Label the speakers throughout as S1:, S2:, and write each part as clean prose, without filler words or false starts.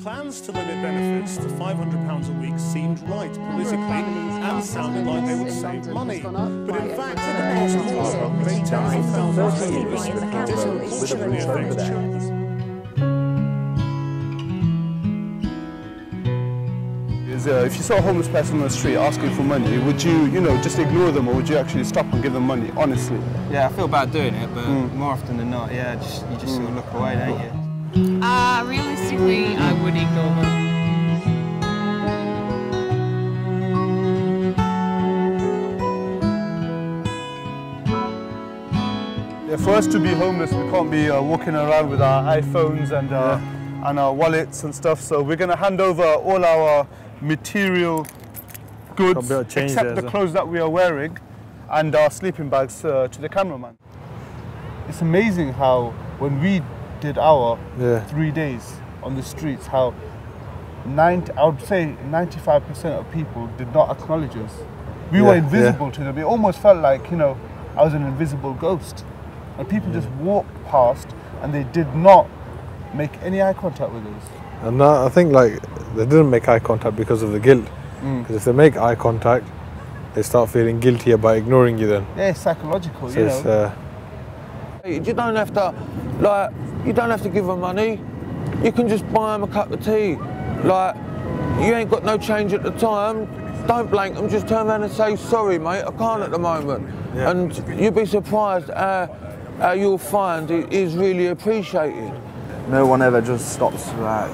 S1: Plans to limit benefits to £500 a week seemed right politically and sounded like they would save money. But in fact, in the past quarter, made tens of thousands of homeless disproportionately affect children.
S2: If you saw a homeless person on the street asking for money, would you, just ignore them, or would you actually stop and give them money, honestly?
S3: Yeah, I feel bad doing it, but more often than not, yeah, you just sort of look away, don't you?
S4: Realistically, I would ignore them.
S2: Yeah, for us to be homeless, we can't be walking around with our iPhones and our wallets and stuff, so we're going to hand over all our material goods, except the clothes that we are wearing, and our sleeping bags to the cameraman. It's amazing how when we did our 3 days on the streets, how I would say 95% of people did not acknowledge us. We were invisible to them. It almost felt like, I was an invisible ghost. And people just walked past and they did not make any eye contact with us.
S5: And I think they didn't make eye contact because of the guilt. Because if they make eye contact, they start feeling guilty about ignoring you then.
S2: Yeah, it's psychological,
S5: so
S6: You don't have to, you don't have to give them money. You can just buy them a cup of tea. You ain't got no change at the time. Don't blank them, just turn around and say, sorry mate, I can't at the moment.
S5: Yeah.
S6: And you'll be surprised how you'll find it is really appreciated.
S7: No one ever just stops how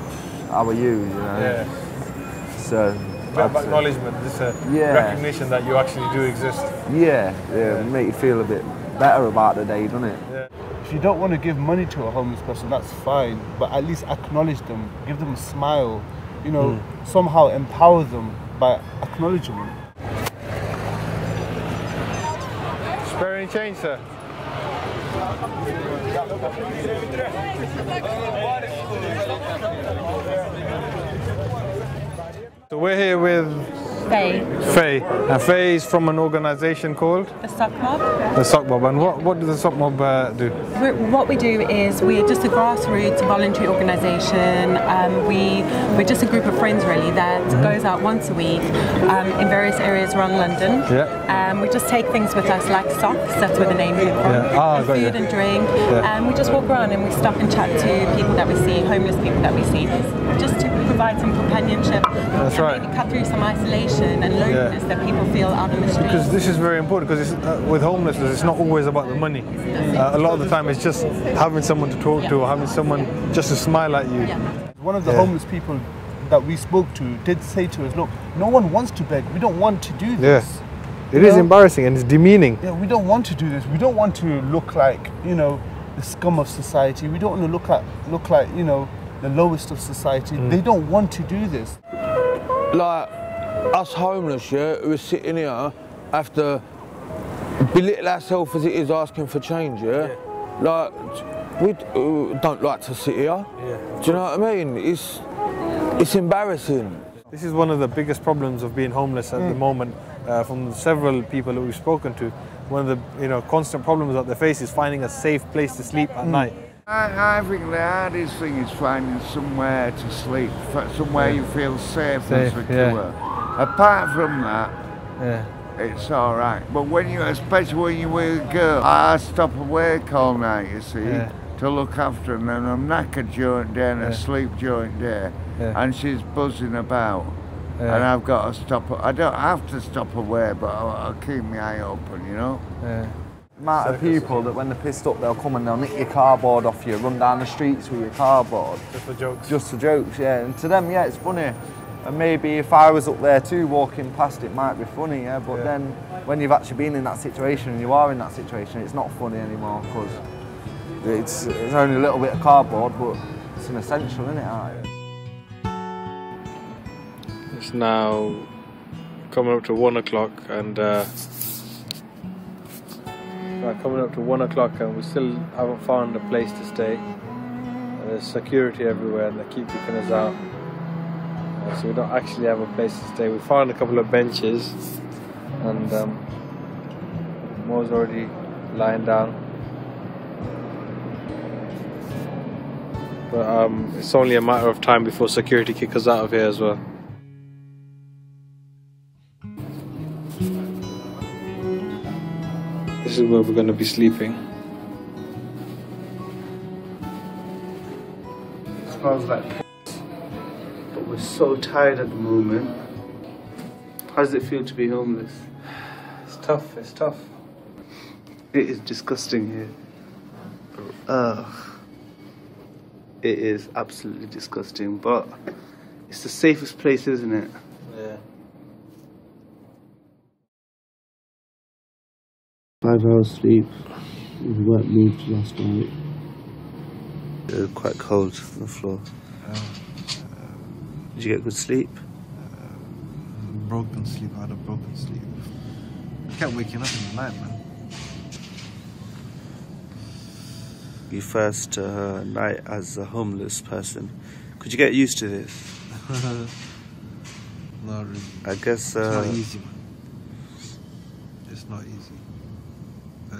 S7: are you,
S5: Yeah.
S7: So,
S5: a bit of acknowledgement, just a recognition that you actually do exist.
S7: Yeah, make you feel a bit better about the day, doesn't it?
S5: Yeah.
S2: If you don't want to give money to a homeless person, that's fine, but at least acknowledge them, give them a smile, somehow empower them by acknowledging them.
S5: Spare any change, sir? So we're here with Faye. And Faye is from an organisation called?
S4: The Sock Mob.
S5: The Sock Mob. And what does the Sock Mob do?
S4: What we do is we're just a grassroots voluntary organisation. We're just a group of friends really that goes out once a week in various areas around London. Yeah. We just take things with us like socks, that's where the name came from, and food and drink. We just walk around and we stop and chat to people that we see, homeless people that we see, just to provide some companionship.
S5: That's right.
S4: Maybe cut through some isolation and loneliness that people feel out on the streets.
S5: Because this is very important, because with homelessness, it's not always about the money. A lot of the time it's just having someone to talk to, or having someone just to smile at you.
S2: One of the homeless people that we spoke to did say to us, look, no one wants to beg, we don't want to do this.
S5: It is embarrassing and it's demeaning.
S2: Yeah, we don't want to do this. We don't want to look like, the scum of society. We don't want to look like, the lowest of society. They don't want to do this.
S6: Like us homeless, who are sitting here, have to belittle ourselves as it is asking for change, Like, we don't like to sit here. Do you know what I mean? It's embarrassing.
S5: This is one of the biggest problems of being homeless at the moment. From several people that we've spoken to, one of the constant problems that they face is finding a safe place to sleep at night.
S8: I think the hardest thing is finding somewhere to sleep, somewhere you feel safe and secure. Apart from that, it's all right. But especially when you're with a girl, I stop awake all night, you see, to look after her, and then I'm knackered during day and asleep during day, and she's buzzing about. And I've got to stop. I don't have to stop away, but I'll keep my eye open,
S7: The amount of people that when they're pissed up, they'll come and they'll nick your cardboard off you, run down the streets with your cardboard.
S5: Just for jokes.
S7: Just for jokes, And to them, it's funny. And maybe if I was up there too, walking past, it might be funny, But then when you've actually been in that situation and you are in that situation, it's not funny anymore, because it's only a little bit of cardboard, but it's an essential, isn't it?
S5: It's now coming up to 1 o'clock, and we still haven't found a place to stay. There's security everywhere and they keep kicking us out. So we don't actually have a place to stay. We found a couple of benches, and Mo's already lying down. But it's only a matter of time before security kick us out of here as well. This is where we're going to be sleeping.
S2: It smells like piss, but we're so tired at the moment. How does it feel to be homeless?
S5: It's tough, it's tough.
S2: It is disgusting here. Ugh. It is absolutely disgusting, but it's the safest place, isn't it?
S5: Yeah.
S9: 5 hours sleep. We weren't moved last night.
S2: It was quite cold on the floor. Did you get good sleep?
S5: Broken sleep, I had a broken sleep. I kept waking up in the night, man.
S2: Your first night as a homeless person. Could you get used to this?
S5: Not really.
S2: I guess...
S5: it's not easy, man. It's not easy.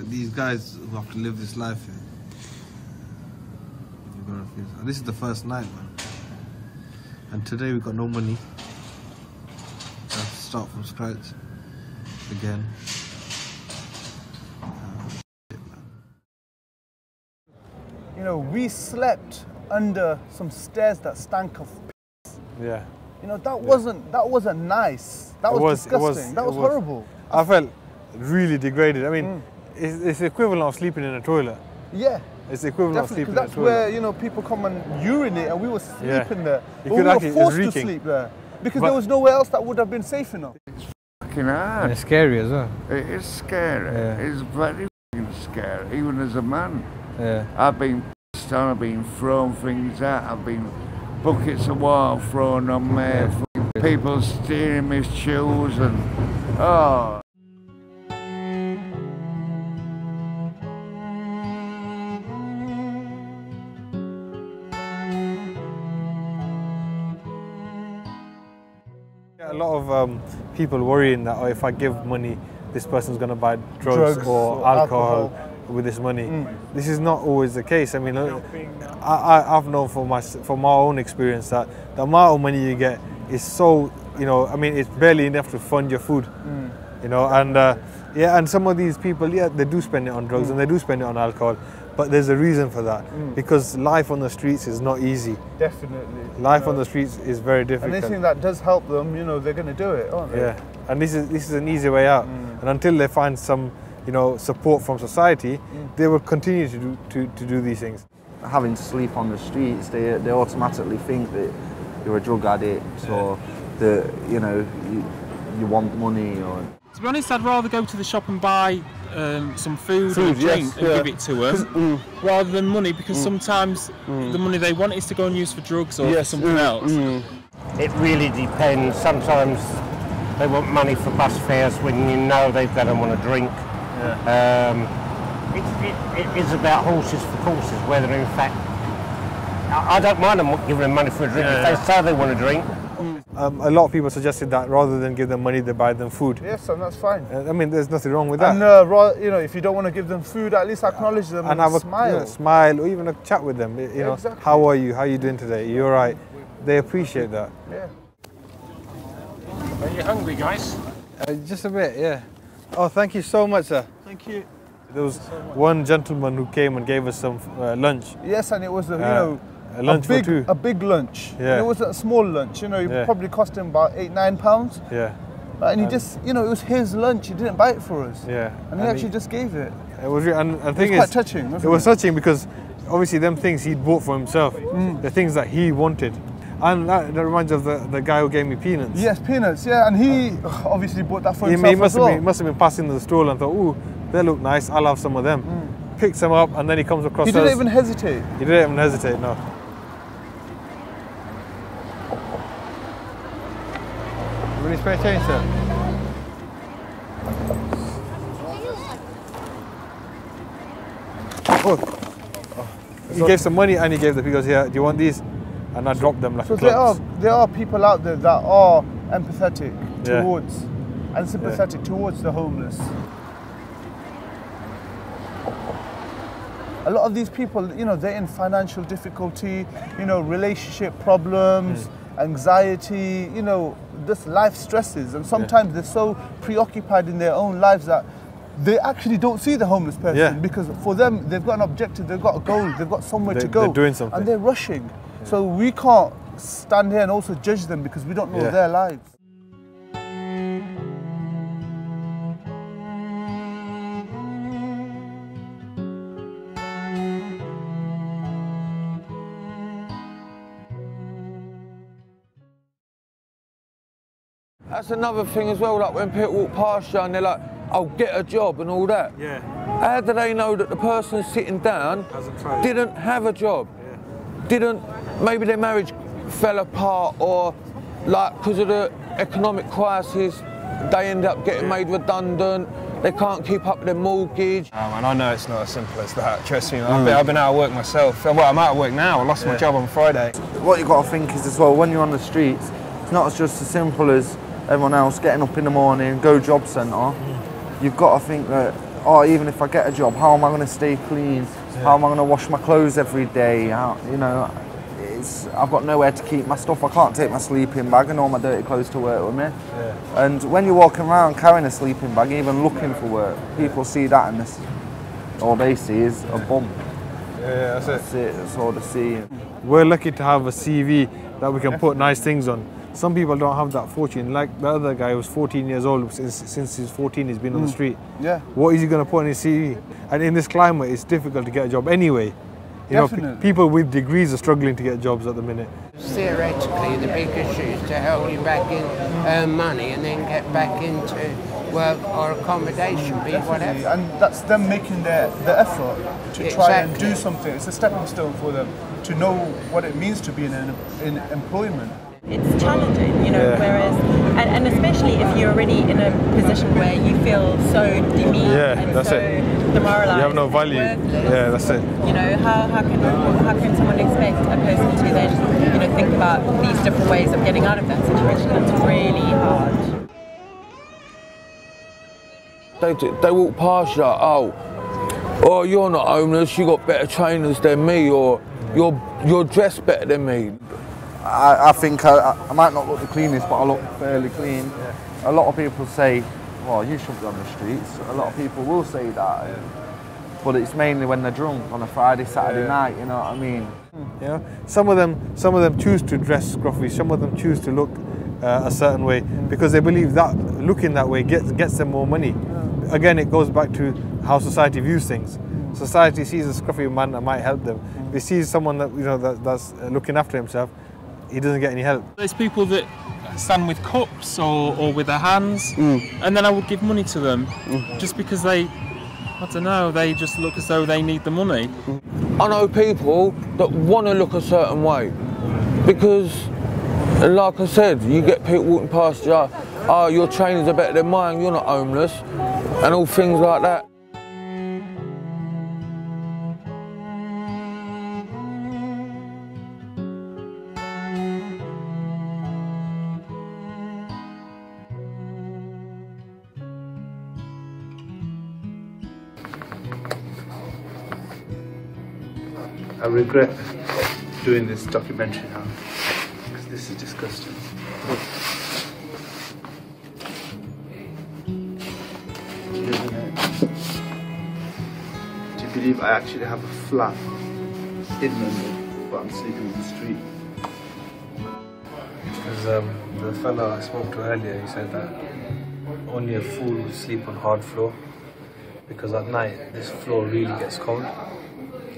S5: These guys who have to live this life here, you've got to feel. And this is the first night, man. And today we got no money. We have to start from scratch again.
S2: You know, we slept under some stairs that stank of piss.
S5: Yeah.
S2: You know, that wasn't nice. That was disgusting. That was horrible.
S5: I felt really degraded. I mean, it's the equivalent of sleeping in a toilet.
S2: Yeah.
S5: It's the equivalent of sleeping in a toilet.
S2: That's where, you know, people come and urinate, and we were sleeping there.
S5: You
S2: But we were forced to sleep there because there was nowhere else that would have been safe enough.
S8: It's fucking hard.
S5: And it's scary as well.
S8: It is scary.
S5: Yeah.
S8: It's very fucking scary, even as a man.
S5: Yeah.
S8: I've been pissed on, I've been thrown things out, I've been buckets of water thrown on me, fucking people stealing my shoes and oh.
S5: A lot of people worrying that if I give money, this person's going to buy drugs or alcohol with this money. This is not always the case. I mean, I've known from my own experience that the amount of money you get is so, you know, I mean, it's barely enough to fund your food, you know, and yeah, and some of these people, yeah, they do spend it on drugs and they do spend it on alcohol, but there's a reason for that, because life on the streets is not easy.
S2: Definitely.
S5: Life on the streets is very difficult.
S2: And anything that does help them, you know, they're going to do it, aren't they?
S5: Yeah, and this is an easy way out. And until they find some, you know, support from society, they will continue to do these things.
S7: Having to sleep on the streets, they automatically think that you're a drug addict or that, you know, you want money or...
S10: To be honest, I'd rather go to the shop and buy some food or drink and give it to them rather than money, because sometimes the money they want is to go and use for drugs or for something else.
S11: It really depends. Sometimes they want money for bus fares when you know they're going to want a drink. It is about horses for courses, whether in fact... I don't mind them giving them money for a drink if they say they want a drink.
S5: A lot of people suggested that rather than give them money, they buy them food.
S2: Yes, and that's fine.
S5: I mean, there's nothing wrong with that.
S2: And you know, if you don't want to give them food, at least acknowledge them and have a smile.
S5: You know, smile, or even a chat with them. You know,
S2: exactly.
S5: How are you? How are you doing today? You're right. They appreciate that.
S2: Yeah.
S11: Are you hungry, guys?
S5: Just a bit, yeah. Oh, thank you so much, sir.
S2: Thank you.
S5: There was one gentleman who came and gave us some lunch.
S2: Yes, and it was you know,
S5: a lunch for two.
S2: A big lunch.
S5: Yeah.
S2: And it wasn't a small lunch. You know, it probably cost him about £8–9.
S5: Yeah.
S2: And he just, you know, it was his lunch. He didn't buy it for us.
S5: Yeah.
S2: And he actually just gave it.
S5: It was, and the thing
S2: is, quite touching.
S5: It was touching because obviously them things he'd bought for himself, the things that he wanted. And that reminds me of the guy who gave me peanuts.
S2: Yes, peanuts, yeah. And he obviously bought that for himself
S5: He must have been passing the stall and thought, ooh, they look nice, I'll have some of them. Picks them up and then he comes across.
S2: He didn't even hesitate.
S5: He didn't even hesitate, no. Really spare change, sir? He gave some money and he gave the, he goes, yeah, do you want these? and I drop them like
S2: so
S5: a clocks.
S2: there are people out there that are empathetic towards and sympathetic towards the homeless. A lot of these people, you know, they're in financial difficulty, you know, relationship problems, anxiety, you know, just life stresses, and sometimes they're so preoccupied in their own lives that they actually don't see the homeless person because for them, they've got an objective, they've got a goal, they've got somewhere to go.
S5: They're doing something.
S2: And they're rushing. So we can't stand here and also judge them because we don't know their lives.
S6: That's another thing as well, like when people walk past you and they're like, "Oh, get a job" and all that.
S5: Yeah.
S6: How do they know that the person sitting down didn't have a job? Maybe their marriage fell apart, or like because of the economic crisis, they end up getting made redundant. They can't keep up with their mortgage.
S3: And I know it's not as simple as that, trust me. I've been out of work myself. Well, I'm out of work now. I lost my job on Friday.
S7: What you've got to think is as well, when you're on the streets, it's not just as simple as everyone else getting up in the morning, go job centre. You've got to think that, oh, even if I get a job, how am I going to stay clean? How am I going to wash my clothes every day? You know, I've got nowhere to keep my stuff. I can't take my sleeping bag and all my dirty clothes to work with me. And when you're walking around carrying a sleeping bag, even looking for work, people see that and all they see is a bum.
S5: Yeah, that's it.
S7: That's all they see.
S5: We're lucky to have a CV that we can put nice things on. Some people don't have that fortune. Like the other guy was 14 years old. Since he's 14, he's been on the street.
S2: Yeah.
S5: What is he going to put on his CV? And in this climate, it's difficult to get a job anyway. You know, people with degrees are struggling to get jobs at the minute.
S12: Theoretically, the big issue is to help you back in, earn money, and then get back into work or accommodation, be whatever.
S2: And that's them making the effort to try and do something. It's a stepping stone for them to know what it means to be in employment.
S4: It's challenging, you know, whereas, and especially if you're already in a position where you feel so demeaned and so demoralised.
S5: You have no value. Yeah, that's it.
S4: You know, how can someone expect a person to then, you know, think about these different ways of getting out of that situation? That's really hard.
S6: They walk past you like, oh, you're not homeless, you got better trainers than me, or you're dressed better than me.
S7: I think I might not look the cleanest, but I look fairly clean. A lot of people say, well, you shouldn't be on the streets. A lot of people will say that. But it's mainly when they're drunk on a Friday, Saturday night, you know what I mean?
S5: You know, some of them choose to dress scruffy, some of them choose to look a certain way because they believe that looking that way gets them more money. Again, it goes back to how society views things. Society sees a scruffy man that might help them. If they see someone that, you know, that's looking after himself, he doesn't get any help.
S10: There's people that stand with cups or with their hands, and then I would give money to them just because they just look as though they need the money.
S6: I know people that want to look a certain way because, like I said, you get people walking past you, oh, your trainers are better than mine, you're not homeless, and all things like that.
S9: I regret doing this documentary now, because this is disgusting. Isn't it? Do you believe I actually have a flat in London, but I'm sleeping on the street?
S13: Because the fella I spoke to earlier, he said that only a fool would sleep on hard floor, because at night this floor really gets cold.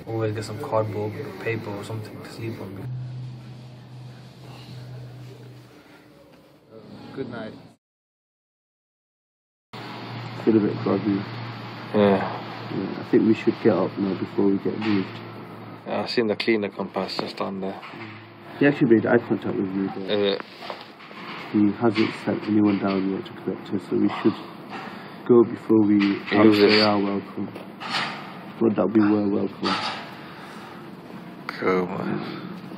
S13: Always get some cardboard or paper or something to sleep on.
S9: Good night. Feel a bit groggy.
S13: Yeah.
S9: I think we should get up now before we get moved.
S13: Yeah, I've seen the cleaner come past just down there.
S9: He actually made eye contact with me. He hasn't sent anyone down yet to collect us, so we should go before we say our welcome. But that we were welcome.
S13: Cool, man.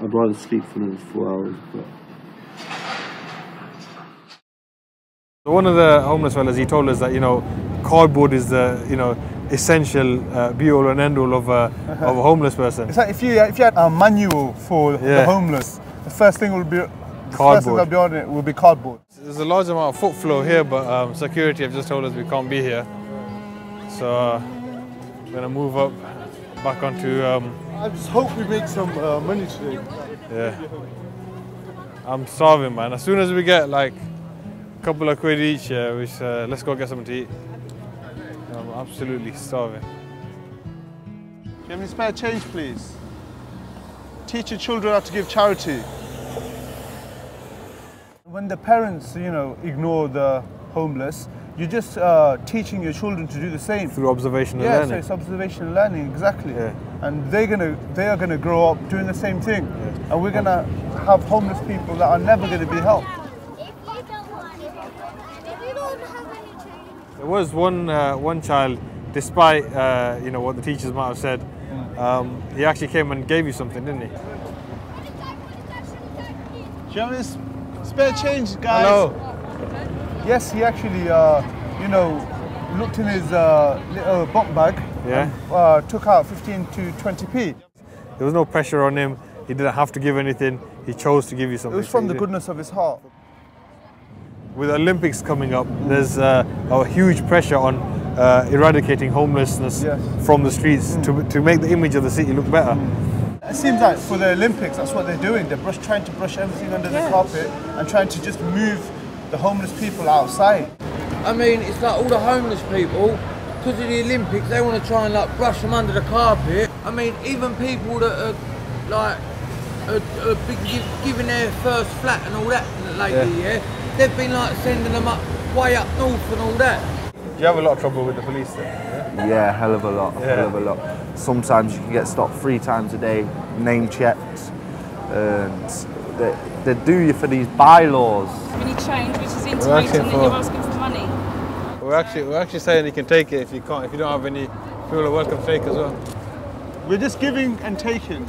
S9: I'd rather sleep for another 4 hours. But
S5: one of the homeless fellas, he told us that, you know, cardboard is the, you know, essential be-all and end-all of a homeless person.
S2: It's like if you had a manual for the homeless, the first thing will be cardboard. Be on it will be cardboard.
S5: There's a large amount of foot flow here, but security have just told us we can't be here. So we're gonna move up back onto.
S2: I just hope we make some money today.
S5: Yeah. I'm starving, man. As soon as we get like a couple of quid each, let's go get something to eat. I'm absolutely starving.
S2: Do you have any spare change, please? Teach your children how to give charity. When the parents, you know, ignore the homeless, you're just teaching your children to do the same.
S5: Through observational learning.
S2: Yeah, so it's observational learning, exactly. Yeah. And they are gonna grow up doing the same thing. Yeah. And we're gonna have homeless people that are never gonna be helped.
S5: There was one child, despite you know what the teachers might have said, he actually came and gave you something, didn't he?
S2: Do you have any spare change, guys?
S5: Hello.
S2: Yes, he actually, you know, looked in his little bunk bag and took out 15 to 20p.
S5: There was no pressure on him. He didn't have to give anything. He chose to give you something.
S2: It was from the goodness of his heart.
S5: With Olympics coming up, there's a huge pressure on eradicating homelessness from the streets to make the image of the city look better.
S2: It seems like for the Olympics, that's what they're doing. They're trying to brush everything under the carpet and trying to just move the homeless people outside.
S6: I mean, it's like all the homeless people, because of the Olympics, they want to try and like brush them under the carpet. I mean, even people that are like giving their first flat and all that lately, they've been like sending them up way up north and all that.
S5: Do you have a lot of trouble with the police then?
S7: Yeah, hell of a lot, hell of a lot. Sometimes you can get stopped 3 times a day, name checked, and they do you for these bylaws.
S14: When you change, which is intimating that you're asking for money.
S5: We're actually saying you can take it if you can't. If you don't have any, people are welcome to take as well.
S2: We're just giving and taking.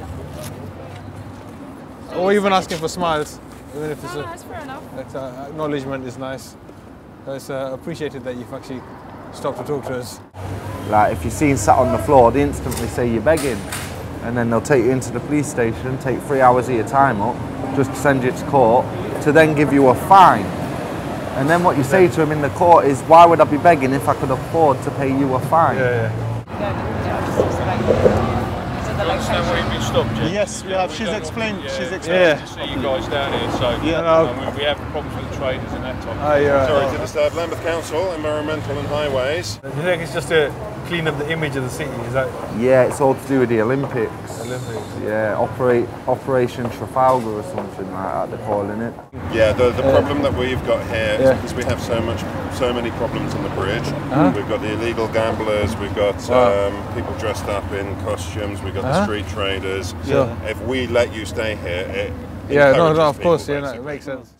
S5: Or even asking for smiles, even if it's
S14: that's fair enough.
S5: Acknowledgement is nice. It's appreciated that you've actually stopped to talk to us.
S7: Like if you're seen sat on the floor, they instantly say you're begging, and then they'll take you into the police station, take 3 hours of your time up, just to send you to court, to then give you a fine. And then what you say to them in the court is, why would I be begging if I could afford to pay you a fine?
S2: Yes, we have. She's explained. She's explained.
S1: To see you guys down here, so we have problems with the traders and that type of thing. Sorry to disturb. Lambeth Council, Environmental and Highways.
S5: Do you think it's just to clean up the image of the city? Is that?
S7: Yeah, it's all to do with the Olympics. Yeah, Operation Trafalgar or something like that they're calling it.
S1: Yeah, the problem that we've got here is because we have so many problems on the bridge. We've got the illegal gamblers, we've got people dressed up in costumes, we've got the street traders. If we let you stay here, it
S5: of course, it makes sense.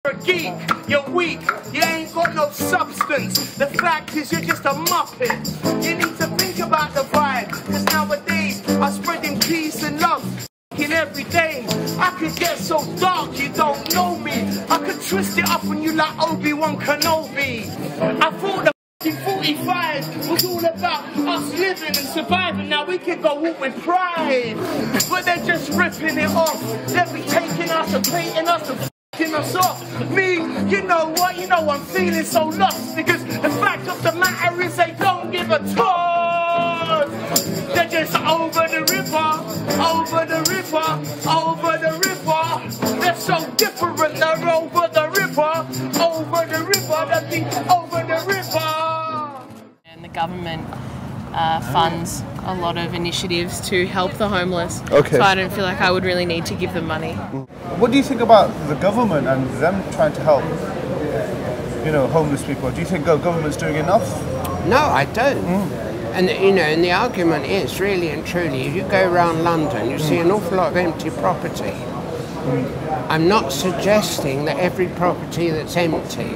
S15: You're a geek, you're weak, you ain't got no substance. The fact is you're just a muppet. You need to think about the vibe, cause nowadays I'm spreading peace and love every day. I could get so dark you don't know me. I could twist it up on you like Obi-Wan Kenobi. I thought the 45 was all about us living and surviving. Now we can go walk with pride, but they're just ripping it off. They'll be taking us and painting us and us off. Me, you know what? You know I'm feeling so lost because the fact of the matter is they don't give a toss. They're just over the river, over the river, over the river. They're so different. They're over the river, over the river. They'll be over the river.
S14: And the government funds a lot of initiatives to help the homeless.
S2: Okay.
S14: So I don't feel like I would really need to give them money.
S2: What do you think about the government and them trying to help, you know, homeless people? Do you think the government's doing enough?
S12: No, I don't. And you know, and the argument is really and truly, if you go around London, you see an awful lot of empty property. I'm not suggesting that every property that's empty,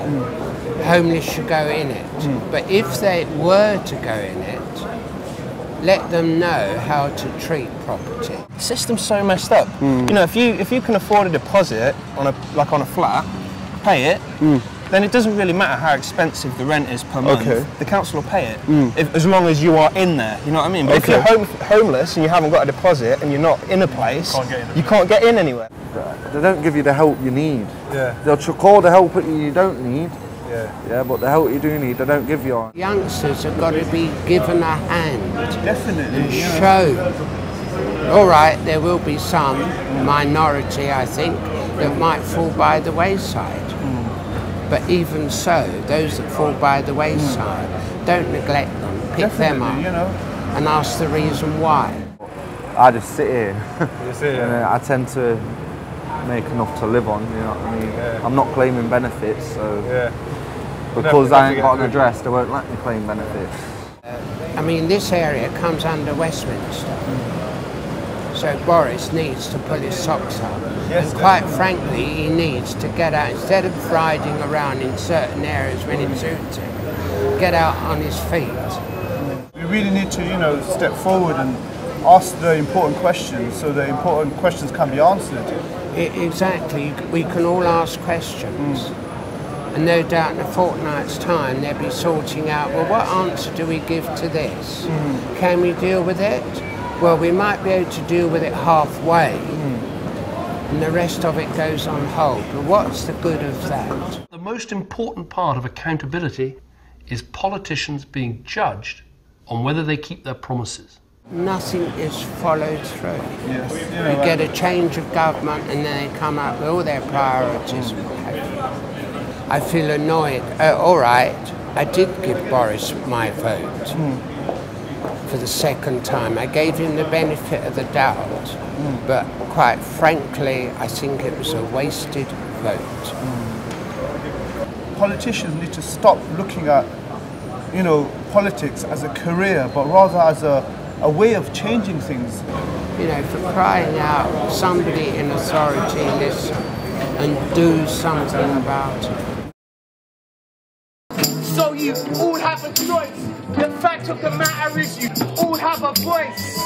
S12: homeless should go in it. But if they were to go in it, let them know how to treat property.
S3: The system's so messed up. You know, if you can afford a deposit on a flat, pay it. Then it doesn't really matter how expensive the rent is per month. The council will pay it, as long as you are in there. You know what I mean? But if you're homeless and you haven't got a deposit and you're not in a place, you can't get in anywhere.
S7: They don't give you the help you need.
S2: Yeah.
S7: They'll chuck all the help you don't need.
S2: Yeah.
S7: But the help you do need, they don't give you.
S12: Youngsters have got to be given a hand.
S2: Definitely.
S12: And show. All right, there will be some minority, I think, that might fall by the wayside. But even so, those that fall by the wayside, don't neglect them, pick them up, and ask the reason why.
S7: I just sit here,
S2: and
S7: I tend to make enough to live on, you know what I mean? I'm not claiming benefits, so because I ain't got an address, they won't let me claim benefits.
S12: I mean, this area comes under Westminster. So Boris needs to pull his socks up. And quite frankly, he needs to get out, instead of riding around in certain areas when it suits him, get out on his feet.
S2: We really need to, step forward and ask the important questions so the important questions can be answered.
S12: Exactly. We can all ask questions. And no doubt in a fortnight's time, they'll be sorting out, well, what answer do we give to this? Can we deal with it? Well, we might be able to deal with it halfway, and the rest of it goes on hold. But what's the good of that?
S16: The most important part of accountability is politicians being judged on whether they keep their promises.
S12: Nothing is followed through. You get a change of government and then they come up with all their priorities. I feel annoyed. All right, I did give Boris my vote. For the second time. I gave him the benefit of the doubt, but quite frankly, I think it was a wasted vote.
S2: Politicians need to stop looking at, politics as a career, but rather as a way of changing things.
S12: For crying out, somebody in authority listen and do something about it.
S15: So you all have a choice. The fact of the matter is you all have a voice.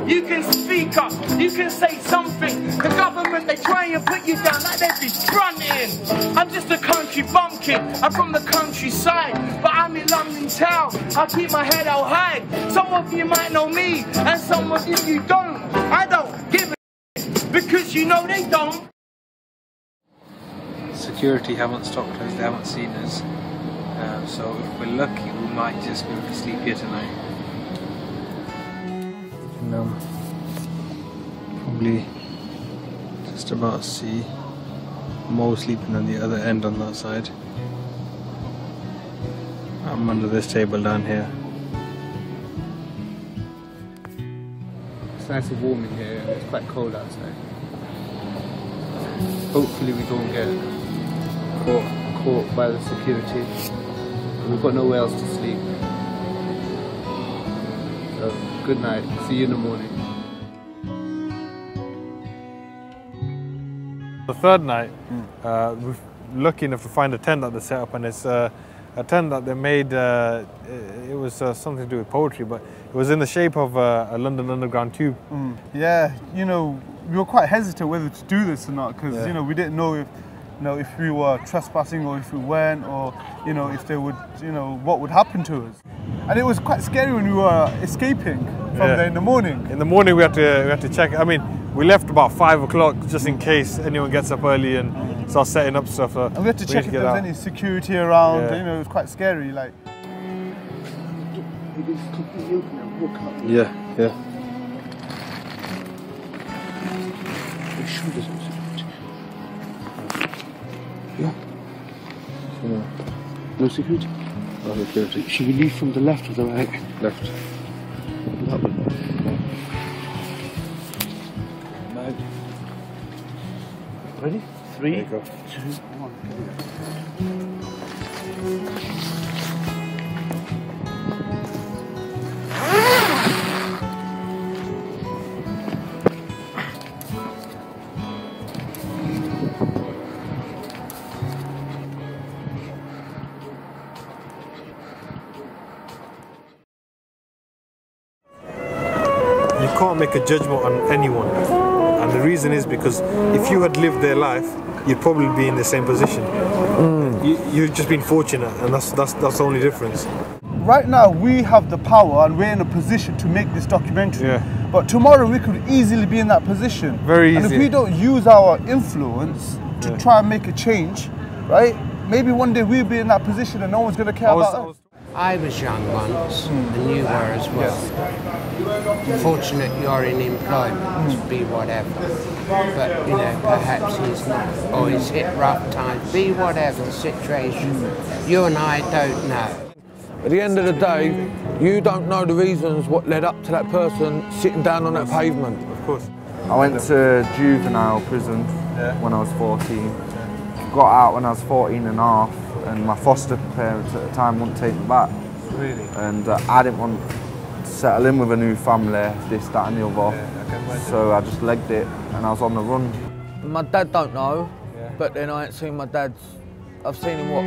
S15: You can speak up, you can say something. The government, they try and put you down like they've been fronting. I'm just a country bumpkin, I'm from the countryside, but I'm in London town. I keep my head out high. Some of you might know me, and some of you don't. I don't give a because you know they don't.
S13: Security haven't stopped us, they haven't seen us. So if we're lucky, we might just be able to sleep here tonight. And probably just about see Mo sleeping on the other end on that side. I'm under this table down here.
S9: It's nice and warm in here, it's quite cold outside. Hopefully we don't get caught by the security. We've got nowhere else to sleep. So, good night. See you in the morning.
S5: The third night, we're lucky enough to find a tent that they set up, and it's a tent that they made, it was something to do with poetry, but it was in the shape of a London Underground tube.
S2: Yeah, we were quite hesitant whether to do this or not, because, we didn't know if we were trespassing or if we weren't, or if they would, what would happen to us. And it was quite scary when we were escaping from there in the morning.
S5: In the morning we had to check. I mean, we left about 5 o'clock just in case anyone gets up early and starts setting up stuff.
S2: And we had to check if there was any security around. It was quite scary. Like.
S13: Yeah.
S9: Yeah. No security?
S13: No security.
S9: Should we leave from the left or the right?
S13: Left.
S9: That way. Ready? 3, 2, 1.
S5: you can't make a judgment on anyone. And the reason is because if you had lived their life, you'd probably be in the same position. You've just been fortunate, and that's the only difference.
S2: Right now, we have the power and we're in a position to make this documentary.
S5: Yeah.
S2: But tomorrow, we could easily be in that position.
S5: Very easy.
S2: And if we don't use our influence to try and make a change, right? Maybe one day we'll be in that position and no one's going to care about us.
S12: I was young once, and you were as well. Fortunate you're in employment, be whatever. But, you know, perhaps he's not, or he's hit rough times, be whatever the situation. You and I don't know.
S6: At the end of the day, you don't know the reasons what led up to that person sitting down on that pavement.
S5: Of course.
S7: I went to juvenile prison when I was 14. Got out when I was 14 and a half, and my foster parents at the time wouldn't take me back.
S5: Really?
S7: And I didn't want to settle in with a new family, this, that and the other. So I just legged it and I was on the run.
S6: My dad don't know, but then I ain't seen my dad. I've seen him, what,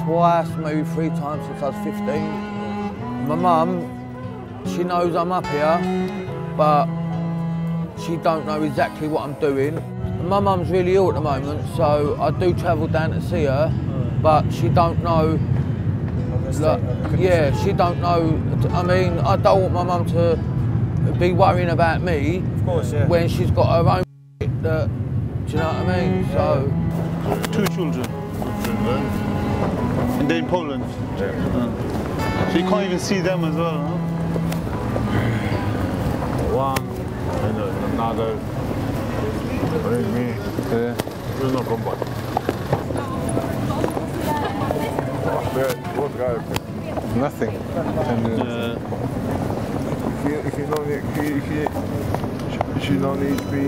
S6: twice, maybe 3 times since I was 15. My mum, she knows I'm up here, but she don't know exactly what I'm doing. My mum's really ill at the moment, so I do travel down to see her, but she don't know, like, she don't know. I mean, I don't want my mum to be worrying about me when she's got her own shit that, do you know what I mean? So
S2: 2 children. And they're in Poland. So you can't even see them as well, huh?
S17: One and another. Bring me. Will not come back. What guy?
S5: Nothing.
S17: If you don't need to be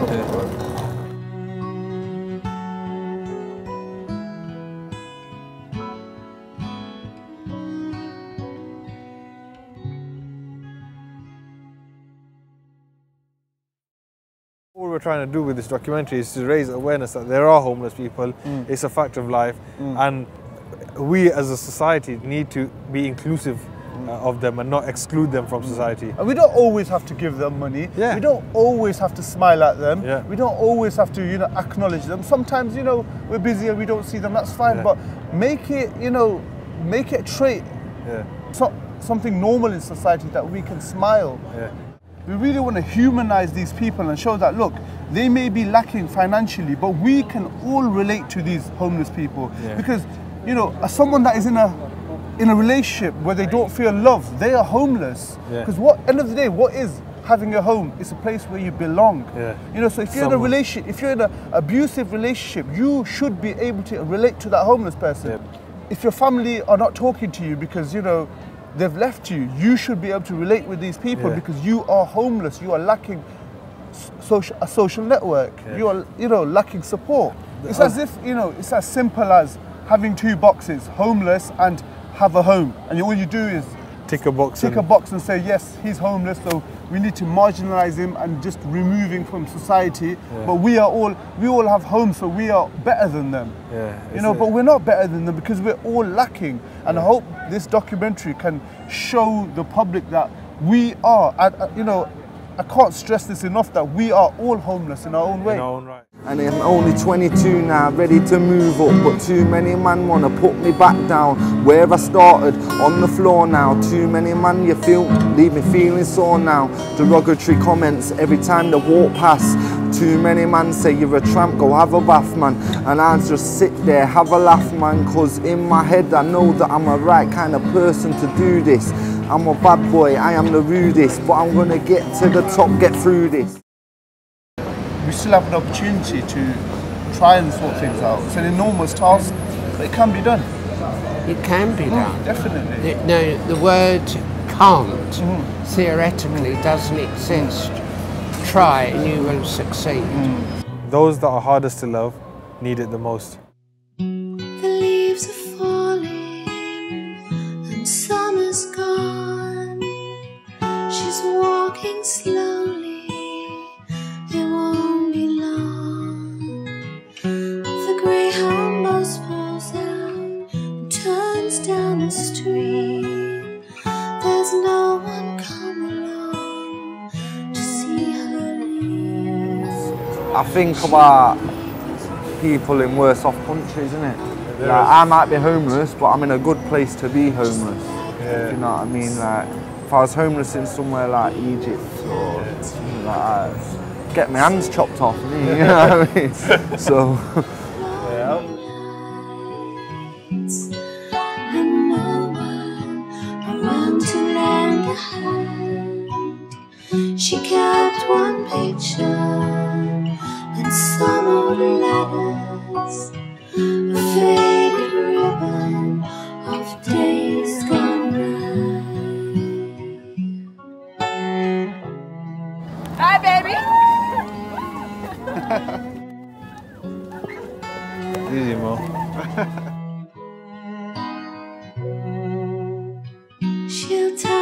S17: okay.
S5: What we're trying to do with this documentary is to raise awareness that there are homeless people. It's a fact of life, and we as a society need to be inclusive of them and not exclude them from society.
S2: And we don't always have to give them money.
S5: Yeah.
S2: We don't always have to smile at them.
S5: Yeah.
S2: We don't always have to, acknowledge them. Sometimes, we're busy and we don't see them. That's fine. But make it, make it a trait. Something normal in society that we can smile. We really want to humanize these people and show that, look, they may be lacking financially, but we can all relate to these homeless people. Because, as someone that is in a relationship where they don't feel loved, they are homeless. Because end of the day, what is having a home? It's a place where you belong. So if you're in a relationship, if you're in an abusive relationship, you should be able to relate to that homeless person. If your family are not talking to you because, they've left you, you should be able to relate with these people because you are homeless, you are lacking a social network, you are, lacking support. It's as if, it's as simple as having 2 boxes, homeless and have a home. And all you do is
S5: tick a box
S2: and say, yes, he's homeless, so we need to marginalize him and just remove him from society. But we all have homes, so we are better than them. But we're not better than them because we're all lacking. And I hope this documentary can show the public that we are, I can't stress this enough, that we are all homeless in our own way.
S5: In our own right.
S7: And I'm only 22 now, ready to move up, but too many man wanna put me back down. Where I started, on the floor now. Too many man leave me feeling sore now. Derogatory comments every time they walk past. Too many man say you're a tramp, go have a bath man. And I just sit there, have a laugh man, cause in my head I know that I'm a right kind of person to do this. I'm a bad boy, I am the rudest, but I'm gonna get to the top, get through this.
S2: We still have an opportunity to try and sort things out. It's an enormous task, but it can be done.
S12: It can be done.
S2: Definitely.
S12: No, the word can't theoretically doesn't exist. Try and you will succeed.
S5: Those that are hardest to love need it the most.
S18: The leaves are falling and summer's gone. She's walking slowly, it won't be long. The Greyhound bus pulls out and turns down the street.
S7: I think about people in worse off countries, isn't it? Like, I might be homeless, but I'm in a good place to be homeless. If you know what I mean? Like, if I was homeless in somewhere like Egypt or something like that, I'd get my hands chopped off me, you know what I mean? So.
S18: And no one around to lend a hand. She kept one picture and some old letters, a faded ribbon of days gone by.
S15: Hi, baby.
S5: Easy, Mo.
S18: She'll tell